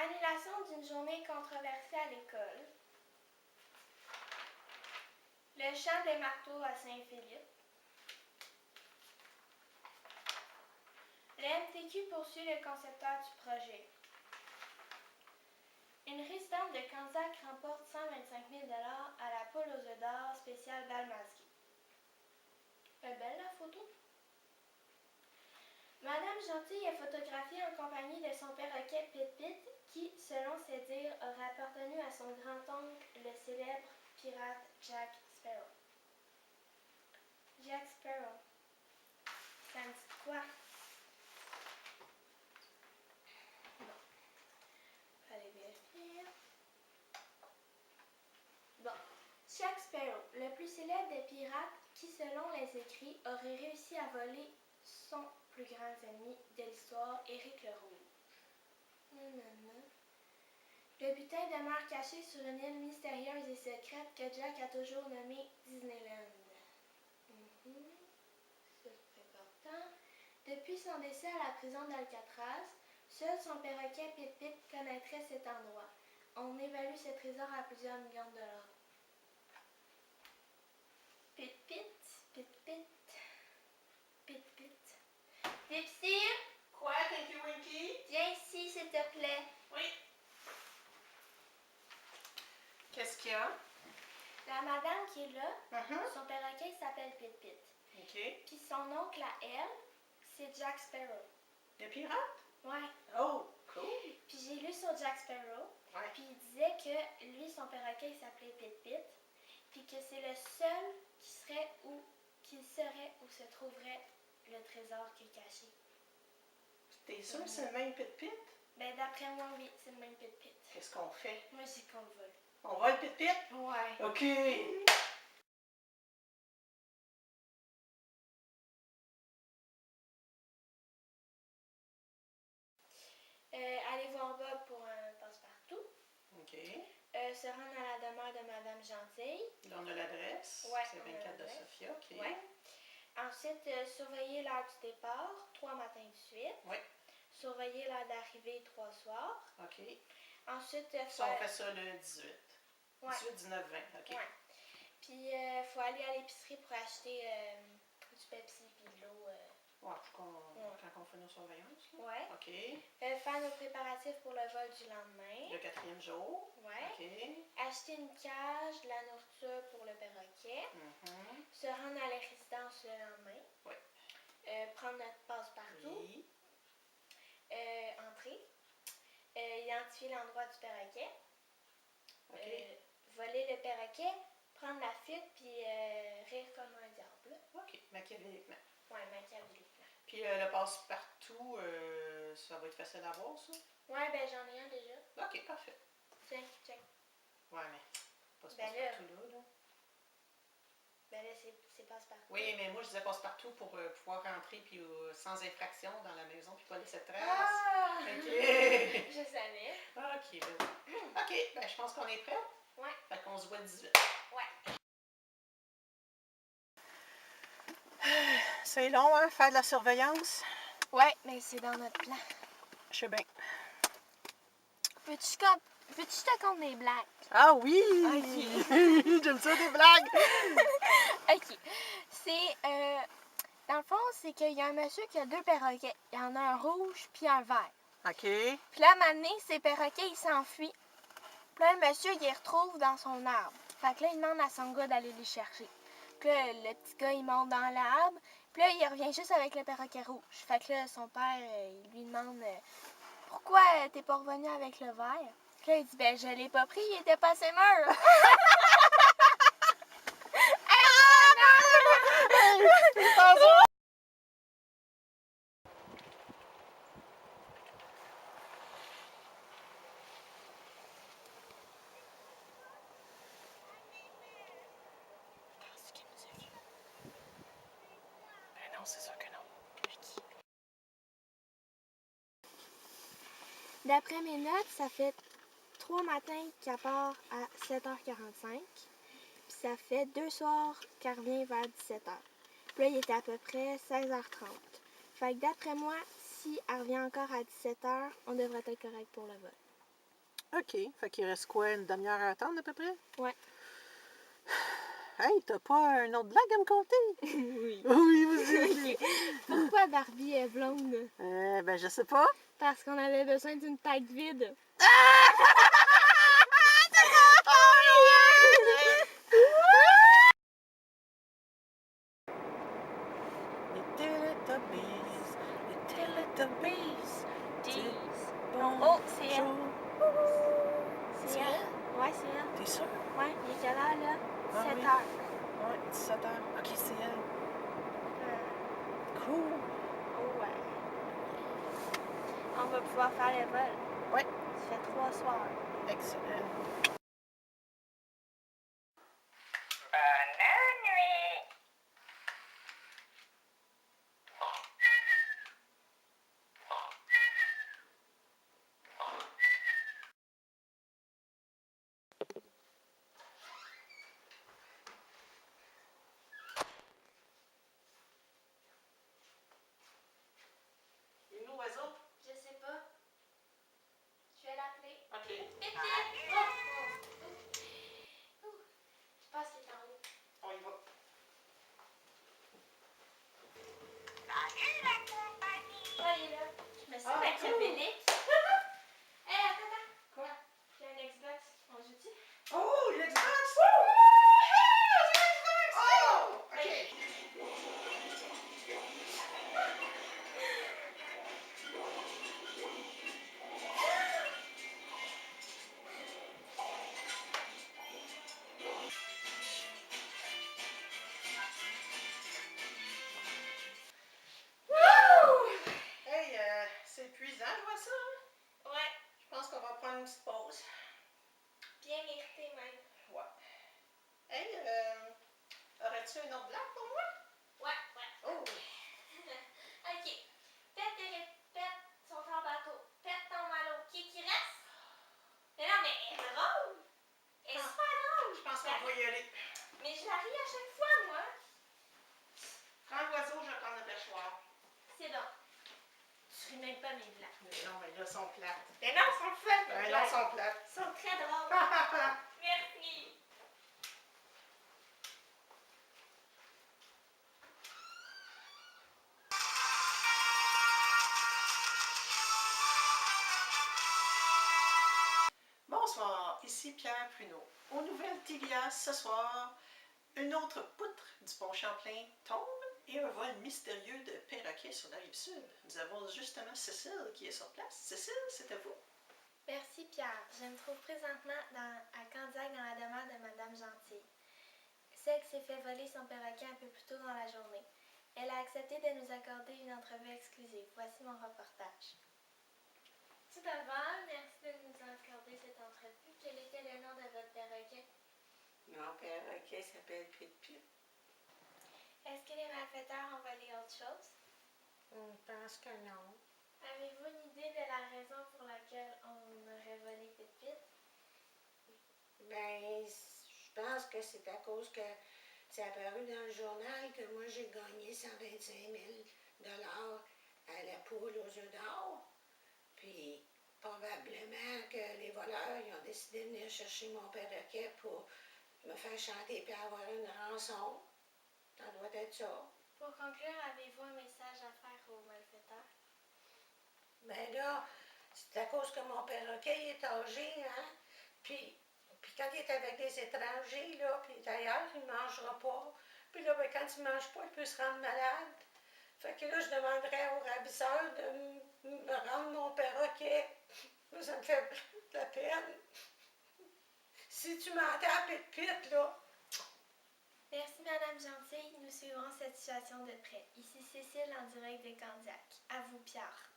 Annulation d'une journée controversée à l'école. Le chant des marteaux à Saint-Philippe. Le MTQ poursuit le concepteur du projet. Une résidente de Cansac remporte 125 000 $ à la poule aux œufs d'or spéciale Valmasqué. Elle est belle la photo? Madame Gentille est photographiée en compagnie de son perroquet Pit-Pit qui, selon ses dires, aurait appartenu à son grand-oncle, le célèbre pirate Jack Sparrow. Jack Sparrow. Ça me dit quoi? Bon. Fallait vérifier. Bon. Jack Sparrow, le plus célèbre des pirates qui, selon les écrits, aurait réussi à voler son plus grand ennemi de l'histoire, Éric le Rouge. Le butin demeure caché sur une île mystérieuse et secrète que Jack a toujours nommée Disneyland. Ça, c'est important. Depuis son décès à la prison d'Alcatraz, seul son perroquet Pit-Pit connaîtrait cet endroit. On évalue ce trésor à plusieurs millions de $. Pit-Pit, Pit-Pit, Pit-Pit. Dipsy? Quoi, Tinky Winky? Viens ici, s'il te plaît. Oui. Qu'est-ce qu'il y a? La madame qui est là, son perroquet s'appelle Pit-Pit. OK. Puis son oncle à elle, c'est Jack Sparrow. Le pirate? Ouais. Oh, cool. Puis j'ai lu sur Jack Sparrow. Ouais. Puis il disait que lui, son perroquet, il s'appelait Pit-Pit. Puis que c'est le seul qui serait où se trouverait le trésor qui est caché. T'es sûr que c'est le même Pit-Pit? Ben d'après moi, oui, c'est le même Pit-Pit. Qu'est-ce qu'on fait? Moi, j'ai qu'on le vole. On va le Pit-Pit? Ouais. OK. Allez voir Bob pour un passe-partout. OK. Se rendre à la demeure de Madame Gentille. Là, on a l'adresse. Ouais, C'est on a 24 de l'adresse. Sophia. OK. Ouais. Ensuite, surveiller l'heure du départ, 3 matins de suite. Ouais. Surveiller l'heure d'arrivée, 3 soirs. OK. Ensuite, Ça, on fait ça le 18. Ouais. 18, 19, 20. OK. Ouais. Puis, il faut aller à l'épicerie pour acheter du Pepsi et de l'eau. Ouais, quand on fait nos surveillances. Là. Ouais. OK. Faire nos préparatifs pour le vol du lendemain. Le 4e jour. Ouais. OK. Acheter une cage, de la nourriture pour le perroquet. Se rendre à la résidence le lendemain. Ouais. Prendre notre passe-partout. Oui. Entrer. Identifier l'endroit du perroquet. OK. Voler le perroquet. Prendre la fuite puis rire comme un diable. OK. Machiavéliquement. Ouais, machiavéliquement. Puis le passe-partout, ça va être facile à voir, ça? Ouais, ben j'en ai un déjà. OK, parfait. Tiens, check. Ouais, mais passe-partout là. Ben là, c'est passe-partout. Oui, mais moi, je disais passe-partout pour pouvoir rentrer puis sans infraction dans la maison puis pas laisser de traces. Ah! OK. Je savais. OK, ben oui. OK, ben je pense qu'on est prêt. Ouais. Fait qu'on se voit le 18. Ouais. C'est long, hein, faire de la surveillance? Ouais, mais c'est dans notre plan. Je sais bien. Veux-tu que je te conte des blagues? Ah oui! OK. J'aime ça, des blagues! OK. C'est, dans le fond, c'est qu'il y a un monsieur qui a 2 perroquets. Il y en a un rouge puis un vert. OK. Puis là, à un moment donné, ces perroquets, ils s'enfuient. Puis là, le monsieur, il les retrouve dans son arbre. Fait que là, il demande à son gars d'aller les chercher. Puis là, le petit gars, il monte dans l'arbre. Puis là, il revient juste avec le perroquet rouge. Fait que là, son père, il lui demande pourquoi t'es pas revenu avec le vert? Puis là, il dit ben, je l'ai pas pris, il était pas assez mûr. Ben non, c'est sûr que non. D'après mes notes, ça fait 3 matins qu'elle part à 7h45. Puis ça fait 2 soirs qu'elle revient vers 17h. Puis là, il était à peu près 16h30. Fait que d'après moi, si elle revient encore à 17h, on devrait être correct pour le vol. OK. Fait qu'il reste quoi, une demi-heure à attendre à peu près? Ouais. Hey, t'as pas un autre blague à me conter? Oui. Oui, vas-y. Pourquoi Barbie est blonde? Ben, je sais pas. Parce qu'on avait besoin d'une tête vide. Les Teletubbies, les Teletubbies. Oh, c'est elle. C'est elle? Ouais, c'est elle. T'es sûr? Ouais, il est quelle heure, là? Ah 7 oui. heures. Ouais, 17 heures. OK, c'est elle. Cool. Oh, ouais. On va pouvoir faire le vol. Ouais. Ça fait 3 soirs. Excellent. Bonne nuit. Et nous, oiseau? Je sais pas. Je vais l'appeler. OK. Pip, pip! Oh, oh. Je pense qu'il est en haut. On y va. Salut la compagnie. Ouais, il est là. Je me suis Ah, avec cool. le Bélix. Hé, attends. Quoi? J'ai un Xbox. On joue-tu? Oh, l'Xbox! Oh! OK. Hey, c'est épuisant, je vois ça. Hein? Ouais. Je pense qu'on va prendre une petite pause. Bien mérité, même. Ouais. Hey, aurais-tu une autre blague pour moi? Ouais. Oh! OK. Pète et répète sont en bateau. Pète ton malo. Qui reste? Mais non, mais elle est drôle. Elle est Ah. super drôle. Je pense qu'on va y aller. Mais je la ris à chaque fois, moi. Prends l'oiseau, je vais prendre le pêchoir. C'est bon. Je ris même pas mes blagues. Mais non, mais là, ils sont plates. Mais non, ils sont fun. mes Ben non, blagues. ils sont plates. Ils sont très drôles. Merci. Bonsoir, ici Pierre Pruneau. Aux nouvelles TVA ce soir, une autre poutre du pont Champlain tombe et un vol mystérieux de perroquets sur la rive sud. Nous avons justement Cécile qui est sur place. Cécile, c'est à vous. Merci, Pierre. Je me trouve présentement à Candiac dans la demeure de Madame Gentille. Celle qui s'est fait voler son perroquet un peu plus tôt dans la journée. Elle a accepté de nous accorder une entrevue exclusive. Voici mon reportage. Tout d'abord, merci de nous accorder cette entrevue. Quel était le nom de votre perroquet? Mon perroquet s'appelle Pit-Pit. Est-ce que les malfaiteurs ont volé autre chose? On pense que non. Avez-vous une idée de la raison pour laquelle on aurait volé Pit-Pit? Ben, je pense que c'est à cause que c'est apparu dans le journal que moi j'ai gagné 125 000 à la poule aux œufs d'or. Puis, probablement que les voleurs ils ont décidé de venir chercher mon perroquet pour me faire chanter et avoir une rançon. Ça doit être ça. Pour conclure, avez-vous un message à faire aux malfaiteurs? Ben là, c'est à cause que mon perroquet est âgé, hein? Puis quand il est avec des étrangers, là, puis d'ailleurs, il ne mangera pas. Puis là, ben, quand il ne mange pas, il peut se rendre malade. Fait que là, je demanderais au ravisseur de me rendre mon perroquet. Là, ça me fait de la peine. Si tu m'entends, Pit-Pit, là. Merci, Madame Gentille. Nous suivrons cette situation de près. Ici Cécile en direct de Candiac. À vous, Pierre.